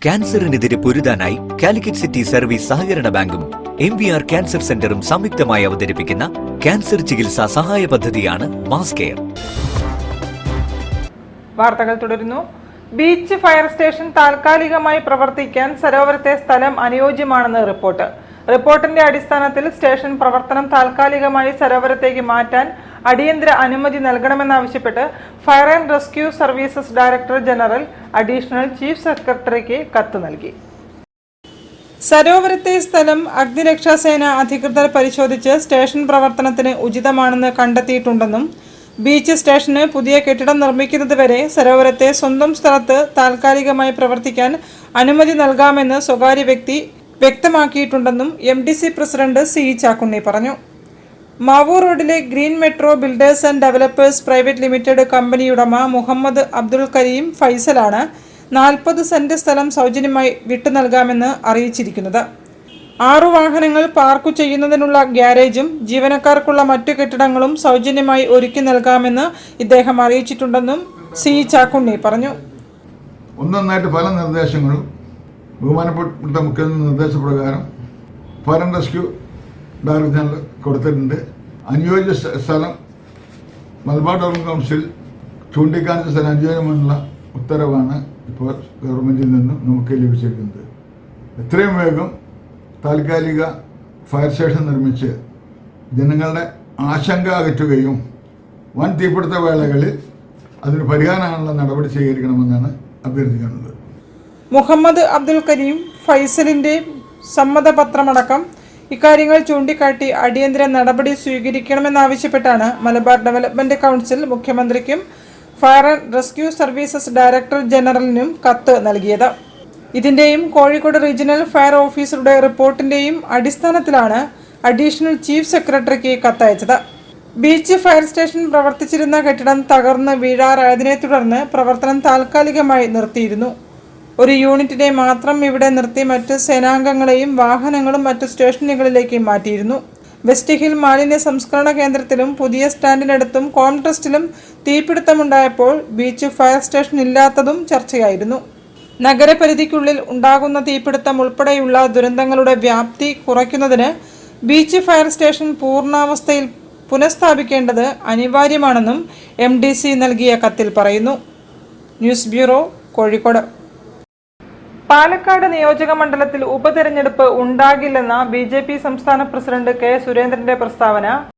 ക്യാൻസറിനെതിരെ പൊരുതാനായി Calicut city service സഹകരണ ബാങ്കും MVR cancer സെന്ററും സംയുക്തമായി അവതരിപ്പിക്കുന്ന ക്യാൻസർ ചികിത്സാ സഹായ പദ്ധതിയാണ് മാസ് കെയർ. വാർത്തകൾ തുടരുന്നു. ബീച്ച് ഫയർ സ്റ്റേഷൻ താൽക്കാലികമായി പ്രവർത്തിക്കാൻ സരോവരത്തെ സ്ഥലം അനുയോജ്യമാണെന്ന് റിപ്പോർട്ടിന്റെ അടിസ്ഥാനത്തിൽ സ്റ്റേഷൻ പ്രവർത്തനം താൽക്കാലികമായി സരോവരത്തേക്ക് മാറ്റാൻ അടിയന്തര അനുമതി നൽകണമെന്നാവശ്യപ്പെട്ട് fire and rescue services director general additional chief സെക്രട്ടറിക്ക് കത്ത് നൽകി. സരോവരത്തെ സ്ഥലം അഗ്നിരക്ഷാസേന അധികൃതർ പരിശോധിച്ച് സ്റ്റേഷൻ പ്രവർത്തനത്തിന് ഉചിതമാണെന്ന് കണ്ടെത്തിയിട്ടുണ്ടെന്നും ബീച്ച് സ്റ്റേഷന് പുതിയ കെട്ടിടം നിർമ്മിക്കുന്നതുവരെ സരോവരത്തെ സ്വന്തം സ്ഥലത്ത് താൽക്കാലികമായി പ്രവർത്തിക്കാൻ അനുമതി നൽകാമെന്ന് സ്വകാര്യ വ്യക്തി വ്യക്തമാക്കിയിട്ടുണ്ടെന്നും MDC പ്രസിഡന്റ് C. ചാക്കുണ്ണി പറഞ്ഞു. മാവൂർ റോഡിലെ green metro builders and developers private limited കമ്പനിയുടമ മുഹമ്മദ് അബ്ദുൽ കരീം ഫൈസലാണ് 40 സെന്റ് സ്ഥലം സൗജന്യമായി വിട്ടു നൽകാമെന്ന് അറിയിച്ചിരിക്കുന്നത്. 6 വാഹനങ്ങൾ പാർക്ക് ചെയ്യുന്നതിനുള്ള ഗ്യാരേജും ജീവനക്കാർക്കുള്ള മറ്റു കെട്ടിടങ്ങളും സൗജന്യമായി ഒരുക്കി നൽകാമെന്ന് ഇദ്ദേഹം അറിയിച്ചിട്ടുണ്ടെന്നും C. ചാക്കുണ്ണി പറഞ്ഞു. ഒന്നൊന്നായിട്ട് പല നിർദ്ദേശങ്ങളും ബഹുമാനപ്പെട്ട മുഖ്യമന്ത്രി നിർദ്ദേശപ്രകാരം fire and rescue director general കൊടുത്തിട്ടുണ്ട്. അനുയോജ്യ സ്ഥലം മലബാർ ഡെവലപ്മെന്റ് കൗൺസിൽ ചൂണ്ടിക്കാണിച്ച സ്ഥലം അനുയോജ്യമായുള്ള ഉത്തരവാണ് ഇപ്പോൾ ഗവൺമെൻറ്റിൽ നിന്നും നമുക്ക് ലഭിച്ചിരിക്കുന്നത്. എത്രയും വേഗം താൽക്കാലിക ഫയർ സ്റ്റേഷൻ നിർമ്മിച്ച് ജനങ്ങളുടെ ആശങ്ക അകറ്റുകയും വൻ തീപിടുത്ത വേളകളിൽ അതിന് പരിഹാരമാണുള്ള നടപടി സ്വീകരിക്കണമെന്നാണ് അഭ്യർത്ഥിക്കുന്നത്. മുഹമ്മദ് അബ്ദുൽ കരീം ഫൈസലിന്റെ സമ്മതപത്രമടക്കം ഇക്കാര്യങ്ങൾ ചൂണ്ടിക്കാട്ടി അടിയന്തര നടപടി സ്വീകരിക്കണമെന്നാവശ്യപ്പെട്ടാണ് മലബാർ ഡെവലപ്മെന്റ് കൗൺസിൽ മുഖ്യമന്ത്രിക്കും fire and rescue services director ജനറലിനും കത്ത് നൽകിയത്. ഇതിന്റെയും കോഴിക്കോട് റീജിയണൽ ഫയർ ഓഫീസറുടെ റിപ്പോർട്ടിന്റെയും അടിസ്ഥാനത്തിലാണ് അഡീഷണൽ ചീഫ് സെക്രട്ടറിക്ക് കത്തയച്ചത്. ബീച്ച് ഫയർ സ്റ്റേഷൻ പ്രവർത്തിച്ചിരുന്ന കെട്ടിടം തകർന്ന് വീഴാറായതിനെ തുടർന്ന് പ്രവർത്തനം താൽക്കാലികമായി നിർത്തിയിരുന്നു. ഒരു യൂണിറ്റിനെ മാത്രം ഇവിടെ നിർത്തി മറ്റ് സേനാംഗങ്ങളെയും വാഹനങ്ങളും മറ്റു സ്റ്റേഷനുകളിലേക്ക് മാറ്റിയിരുന്നു. വെസ്റ്റ് ഹിൽ മാലിന്യ സംസ്കരണ കേന്ദ്രത്തിലും പുതിയ സ്റ്റാൻഡിനടുത്തും കോംട്രസ്റ്റിലും തീപിടുത്തമുണ്ടായപ്പോൾ ബീച്ച് ഫയർ സ്റ്റേഷൻ ഇല്ലാത്തതും ചർച്ചയായിരുന്നു. നഗരപരിധിക്കുള്ളിൽ ഉണ്ടാകുന്ന തീപിടുത്തം ഉൾപ്പെടെയുള്ള ദുരന്തങ്ങളുടെ വ്യാപ്തി കുറയ്ക്കുന്നതിന് ബീച്ച് ഫയർ സ്റ്റേഷൻ പൂർണ്ണാവസ്ഥയിൽ പുനഃസ്ഥാപിക്കേണ്ടത് അനിവാര്യമാണെന്നും MDC നൽകിയ കത്തിൽ പറയുന്നു. News bureau, Kozhikode. പാലക്കാട് നിയോജക മണ്ഡലത്തിൽ ഉപതെരഞ്ഞെടുപ്പ് ഉണ്ടാകില്ലെന്ന BJP സംസ്ഥാന പ്രസിഡന്റ് K. സുരേന്ദ്രന്റെ പ്രസ്താവന